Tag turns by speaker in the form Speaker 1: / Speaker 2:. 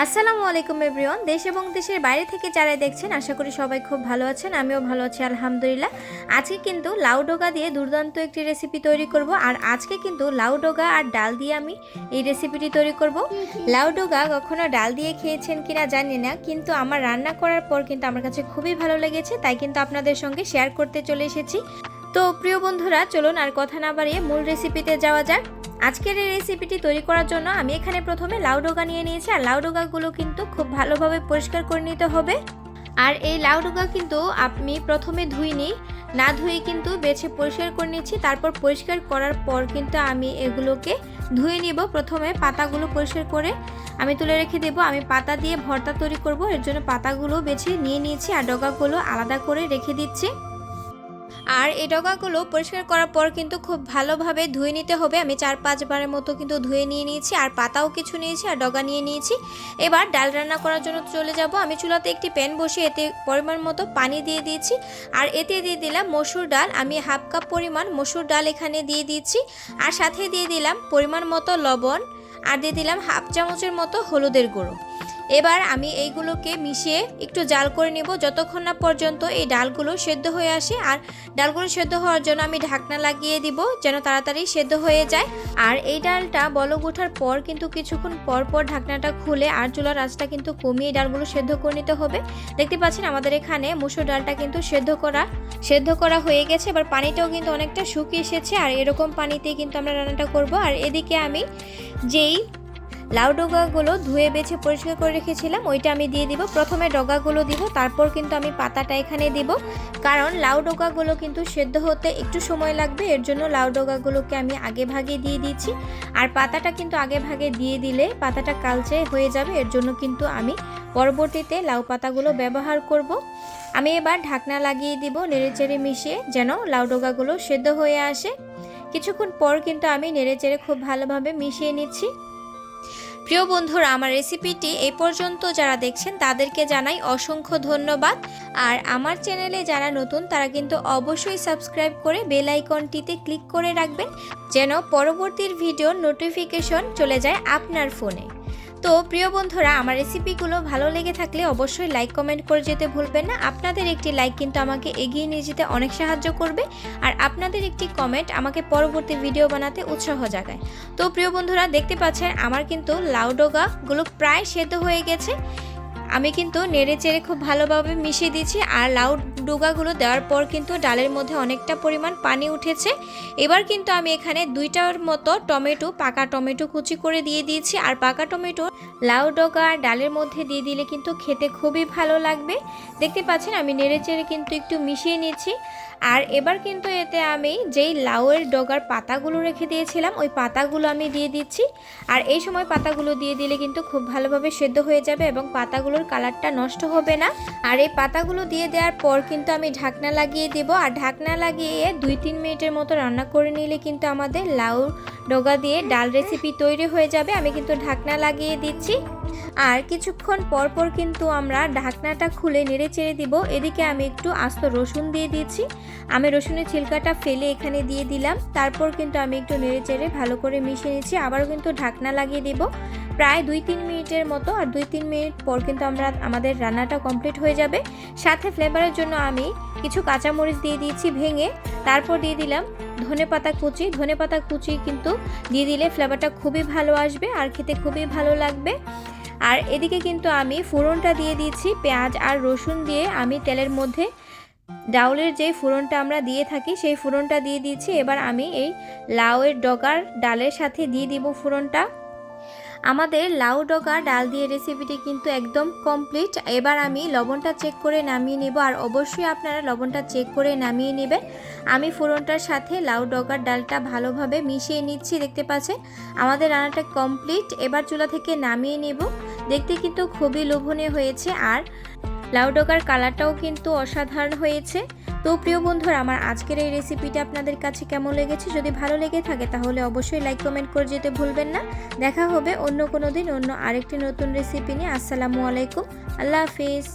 Speaker 1: আসসালামু আলাইকুম এভরিওয়ান। দেশ এবং দেশের বাইরে থেকে যারা দেখছেন আশা করি সবাই খুব ভালো আছেন। আমিও ভালো আছি আলহামদুলিল্লাহ। আজকে কিন্তু লাউ ডোগা দিয়ে দুর্দান্ত একটি রেসিপি তৈরি করব। আর আজকে কিন্তু লাউ ডোগা আর ডাল দিয়ে আমি এই রেসিপিটি তৈরি করব। লাউ ডোগা কখনো ডাল দিয়ে খেয়েছেন কিনা জানি না, কিন্তু আমার রান্না করার পর কিন্তু আমার কাছে খুবই ভালো লেগেছে, তাই কিন্তু আপনাদের সঙ্গে শেয়ার করতে চলে এসেছি। তো প্রিয় বন্ধুরা, চলুন আর কথা না বাড়িয়ে মূল রেসিপিতে যাওয়া যাক। আজকের এই রেসিপিটি তৈরি করার জন্য আমি এখানে প্রথমে লাউ ডোগা নিয়ে নিয়েছি। আর লাউ ডোগাগুলো কিন্তু খুব ভালোভাবে পরিষ্কার করে নিতে হবে। আর এই লাউ ডোগা কিন্তু আমি প্রথমে ধুইনি, না ধুয়ে কিন্তু বেছে পরিষ্কার করে নিচ্ছি। তারপর পরিষ্কার করার পর কিন্তু আমি এগুলোকে ধুয়ে নিব। প্রথমে পাতাগুলো পরিষ্কার করে আমি তুলে রেখে দেব। আমি পাতা দিয়ে ভর্তা তৈরি করব, এর জন্য পাতাগুলো বেছে নিয়ে নিয়েছি আর ডগাগুলো আলাদা করে রেখে দিচ্ছি। আর এই ডগাগুলো পরিষ্কার করার পর কিন্তু খুব ভালোভাবে ধুয়ে নিতে হবে। আমি 4-5 বারের মতো কিন্তু ধুয়ে নিয়ে নিয়েছি। আর পাতাও কিছু নিয়েছি আর ডগা নিয়ে নিয়েছি। এবার ডাল রান্না করার জন্য চলে যাব। আমি চুলাতে একটি প্যান বসিয়ে এতে পরিমাণ মতো পানি দিয়ে দিয়েছি। আর এতে দিয়ে দিলাম মসুর ডাল। আমি 1/2 কাপ পরিমাণ মসুর ডাল এখানে দিয়ে দিয়েছি। আর সাথে দিয়ে দিলাম পরিমাণ মতো লবণ, আর দিয়ে দিলাম 1/2 চামচের মতো হলুদের গুঁড়ো। এবার আমি এইগুলোকে মিশিয়ে একটু জাল করে নেব যতক্ষণ না পর্যন্ত এই ডালগুলো সেদ্ধ হয়ে আসে। আর ডালগুলো সেদ্ধ হওয়ার জন্য আমি ঢাকনা লাগিয়ে দিব যেন তাড়াতাড়ি সেদ্ধ হয়ে যায়। আর এই ডালটা বলক ওঠার পর কিন্তু কিছুক্ষণ পর পর ঢাকনাটা খুলে আর চুলার আঁচটা কিন্তু কমিয়ে ডালগুলো সেদ্ধ করে নিতে হবে। দেখতে পাচ্ছেন আমাদের এখানে মসুর ডালটা কিন্তু সেদ্ধ করা হয়ে গেছে। এবার পানিটাও কিন্তু অনেকটা শুকিয়ে এসেছে। আর এরকম পানিতেই কিন্তু আমরা রান্নাটা করব। আর এদিকে আমি যেই লাউ ডগাগুলো ধুয়ে বেছে পরিষ্কার করে রেখেছিলাম ওইটা আমি দিয়ে দিব। প্রথমে ডগাগুলো দিব, তারপর কিন্তু আমি পাতাটা এখানে দিব, কারণ লাউ ডগাগুলো কিন্তু সেদ্ধ হতে একটু সময় লাগবে। এর জন্য লাউ ডগাগুলোকে আমি আগে ভাগে দিয়ে দিচ্ছি। আর পাতাটা কিন্তু আগে ভাগে দিয়ে দিলে পাতাটা কালচে হয়ে যাবে, এর জন্য কিন্তু আমি পরবর্তীতে লাউ পাতাগুলো ব্যবহার করব। আমি এবার ঢাকনা লাগিয়ে দিব নেড়েচেড়ে মিশিয়ে, যেন লাউ ডগাগুলো সেদ্ধ হয়ে আসে। কিছুক্ষণ পর কিন্তু আমি নেড়েচেড়ে খুব ভালোভাবে মিশিয়ে নিচ্ছি। প্রিয় বন্ধুরা, আমার রেসিপিটি এই পর্যন্ত যারা দেখছেন তাদেরকে জানাই অসংখ্য ধন্যবাদ। আর আমার চ্যানেলে যারা নতুন তারা কিন্তু অবশ্যই সাবস্ক্রাইব করে বেল আইকনটিতে ক্লিক করে রাখবেন, যেন পরবর্তী ভিডিওর নোটিফিকেশন চলে যায় আপনার ফোনে। তো প্রিয় বন্ধুরা, আমার রেসিপিগুলো ভালো লেগে থাকলে অবশ্যই লাইক কমেন্ট করে যেতে ভুলবেন না। আপনাদের একটি লাইক কিন্তু আমাকে এগিয়ে নিয়ে যেতে অনেক সাহায্য করবে। আর আপনাদের একটি কমেন্ট আমাকে পরবর্তী ভিডিও বানাতে উৎসাহ জাগায়। তো প্রিয় বন্ধুরা, দেখতে পাচ্ছেন আমার কিন্তু লাউ ডগাগুলো প্রায় সেদ্ধ হয়ে গেছে। আমি কিন্তু নেড়ে চেড়ে খুব ভালোভাবে মিশিয়ে দিয়েছি। আর লাউ ডগাগুলো দেওয়ার পর কিন্তু ডালের মধ্যে অনেকটা পরিমাণ পানি উঠেছে। এবার কিন্তু আমি এখানে 2টার মতো পাকা টমেটো কুচি করে দিয়ে দিয়েছি। আর পাকা টমেটো লাউ ডগা আর ডালের মধ্যে দিয়ে দিলে কিন্তু খেতে খুবই ভালো লাগবে। দেখতে পাচ্ছেন আমি নেড়ে চেড়ে কিন্তু একটু মিশিয়ে নিয়েছি। আর এবার কিন্তু এতে আমি যেই লাউয়ের ডগার পাতাগুলো রেখে দিয়েছিলাম ওই পাতাগুলো আমি দিয়ে দিচ্ছি। আর এই সময় পাতাগুলো দিয়ে দিলে কিন্তু খুব ভালোভাবে সেদ্ধ হয়ে যাবে এবং পাতাগুলোর কালারটা নষ্ট হবে না। আর এই পাতাগুলো দিয়ে দেওয়ার পর কিন্তু আমি ঢাকনা লাগিয়ে দেব। আর ঢাকনা লাগিয়ে 2-3 মিনিটের মতো রান্না করে নিলে কিন্তু আমাদের লাউ ডগা দিয়ে ডাল রেসিপি তৈরি হয়ে যাবে। আমি কিন্তু ঢাকনা লাগিয়ে দিচ্ছি। আর কিছুক্ষণ পর পর কিন্তু আমরা ঢাকনাটা খুলে নেড়ে চেড়ে দিব। এদিকে আমি একটু আস্ত রসুন দিয়ে দিচ্ছি। আমি রসুনের ছিলকাটা ফেলে এখানে দিয়ে দিলাম। তারপর কিন্তু আমি একটু নেড়ে চেড়ে ভালো করে মিশিয়ে নিচ্ছি। আবারও কিন্তু ঢাকনা লাগিয়ে দিব প্রায় 2-3 মিনিটের মতো। আর 2-3 মিনিট পর কিন্তু আমাদের রান্নাটা কমপ্লিট হয়ে যাবে। সাথে ফ্লেভারের জন্য আমি কিছু কাঁচামরিচ দিয়ে দিয়েছি ভেঙে। তারপর দিয়ে দিলাম ধনেপাতা কুচি কিন্তু দিয়ে দিলে ফ্লেভারটা খুবই ভালো আসবে আর খেতে খুবই ভালো লাগবে। আর এদিকে কিন্তু আমি ফোড়নটা দিয়ে দিয়েছি। পেঁয়াজ আর রসুন দিয়ে আমি তেলের মধ্যে ডাউলের যে ফোড়নটা আমরা দিয়ে থাকি সেই ফোড়নটা দিয়ে দিয়েছি। এবার আমি এই লাউয়ের ডগার ডালের সাথে দিয়ে দিব ফোড়নটা। আমাদের লাউ ডগা ডাল দিয়ে রেসিপিটি কিন্তু একদম কমপ্লিট। এবার আমি লবণটা চেক করে নামিয়ে নেব। আর অবশ্যই আপনারা লবণটা চেক করে নামিয়ে নেবেন। আমি ফোড়নটার সাথে লাউ ডগার ডালটা ভালোভাবে মিশিয়ে নিচ্ছি। দেখতে পাচ্ছেন আমাদের রান্নাটা কমপ্লিট। এবার চুলা থেকে নামিয়ে নেব। দেখতে কিন্তু খুবই লোভনীয় হয়েছে। আর লাউ ডগার কালারটাও কিন্তু অসাধারণ হয়েছে। তো প্রিয় বন্ধুরা, আমার আজকের এই রেসিপিটা আপনাদের কাছে কেমন লেগেছে? যদি ভালো লেগে থাকে তাহলে অবশ্যই লাইক কমেন্ট করে যেতে ভুলবেন না। দেখা হবে অন্য কোনো দিন অন্য আরেকটি নতুন রেসিপি নিয়ে। আসসালামু আলাইকুম, আল্লাহ হাফিজ।